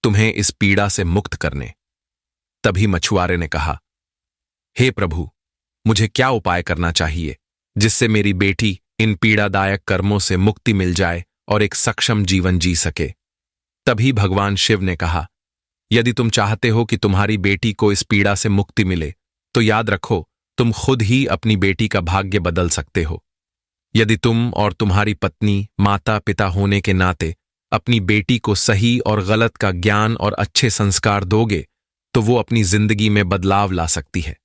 तुम्हें इस पीड़ा से मुक्त करने। तभी मछुआरे ने कहा, हे प्रभु, मुझे क्या उपाय करना चाहिए जिससे मेरी बेटी इन पीड़ादायक कर्मों से मुक्ति मिल जाए और एक सक्षम जीवन जी सके। तभी भगवान शिव ने कहा, यदि तुम चाहते हो कि तुम्हारी बेटी को इस पीड़ा से मुक्ति मिले तो याद रखो, तुम खुद ही अपनी बेटी का भाग्य बदल सकते हो। यदि तुम और तुम्हारी पत्नी माता पिता होने के नाते अपनी बेटी को सही और गलत का ज्ञान और अच्छे संस्कार दोगे तो वो अपनी जिंदगी में बदलाव ला सकती है।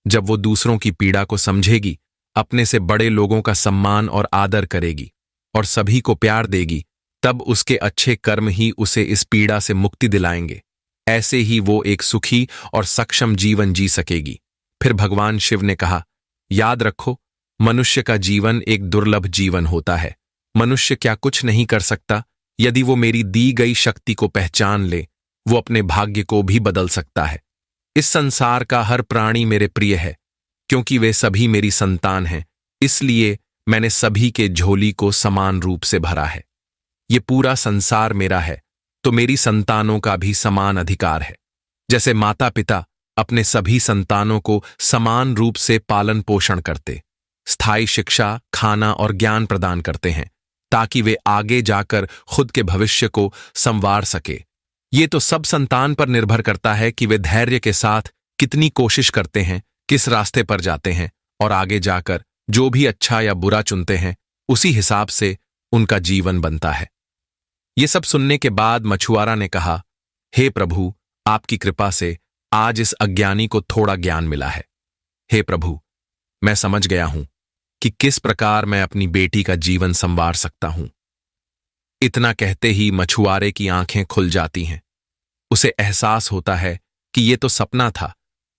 जब वो दूसरों की पीड़ा को समझेगी, अपने से बड़े लोगों का सम्मान और आदर करेगी और सभी को प्यार देगी, तब उसके अच्छे कर्म ही उसे इस पीड़ा से मुक्ति दिलाएंगे। ऐसे ही वो एक सुखी और सक्षम जीवन जी सकेगी। फिर भगवान शिव ने कहा, याद रखो, मनुष्य का जीवन एक दुर्लभ जीवन होता है। मनुष्य क्या कुछ नहीं कर सकता। यदि वो मेरी दी गई शक्ति को पहचान ले, वो अपने भाग्य को भी बदल सकता है। इस संसार का हर प्राणी मेरे प्रिय है, क्योंकि वे सभी मेरी संतान हैं। इसलिए मैंने सभी के झोली को समान रूप से भरा है। ये पूरा संसार मेरा है, तो मेरी संतानों का भी समान अधिकार है। जैसे माता पिता अपने सभी संतानों को समान रूप से पालन पोषण करते, स्थायी शिक्षा, खाना और ज्ञान प्रदान करते हैं, ताकि वे आगे जाकर खुद के भविष्य को संवार सके। ये तो सब संतान पर निर्भर करता है कि वे धैर्य के साथ कितनी कोशिश करते हैं, किस रास्ते पर जाते हैं और आगे जाकर जो भी अच्छा या बुरा चुनते हैं, उसी हिसाब से उनका जीवन बनता है। ये सब सुनने के बाद मछुआरा ने कहा, हे प्रभु, आपकी कृपा से आज इस अज्ञानी को थोड़ा ज्ञान मिला है। हे प्रभु, मैं समझ गया हूं कि किस प्रकार मैं अपनी बेटी का जीवन संवार सकता हूं। इतना कहते ही मछुआरे की आंखें खुल जाती हैं। उसे एहसास होता है कि ये तो सपना था,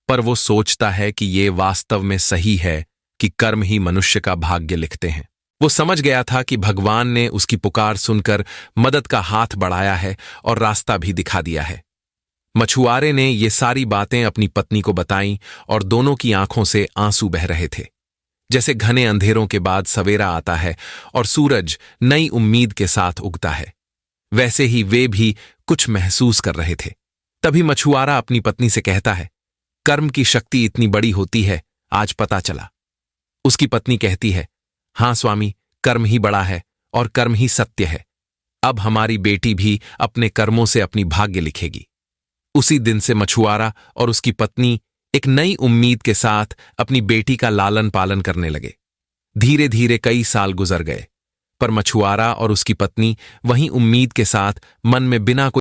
पर वो सोचता है कि ये वास्तव में सही है कि कर्म ही मनुष्य का भाग्य लिखते हैं। वो समझ गया था कि भगवान ने उसकी पुकार सुनकर मदद का हाथ बढ़ाया है और रास्ता भी दिखा दिया है। मछुआरे ने ये सारी बातें अपनी पत्नी को बताईं और दोनों की आंखों से आंसू बह रहे थे। जैसे घने अंधेरों के बाद सवेरा आता है और सूरज नई उम्मीद के साथ उगता है, वैसे ही वे भी कुछ महसूस कर रहे थे। तभी मछुआरा अपनी पत्नी से कहता है, कर्म की शक्ति इतनी बड़ी होती है, आज पता चला। उसकी पत्नी कहती है, हाँ स्वामी, कर्म ही बड़ा है और कर्म ही सत्य है। अब हमारी बेटी भी अपने कर्मों से अपनी भाग्य लिखेगी। उसी दिन से मछुआरा और उसकी पत्नी एक नई उम्मीद के साथ अपनी बेटी का लालन पालन करने लगे। धीरे धीरे कई साल गुजर गए, पर मछुआरा और उसकी पत्नी वहीं उम्मीद के साथ मन में बिना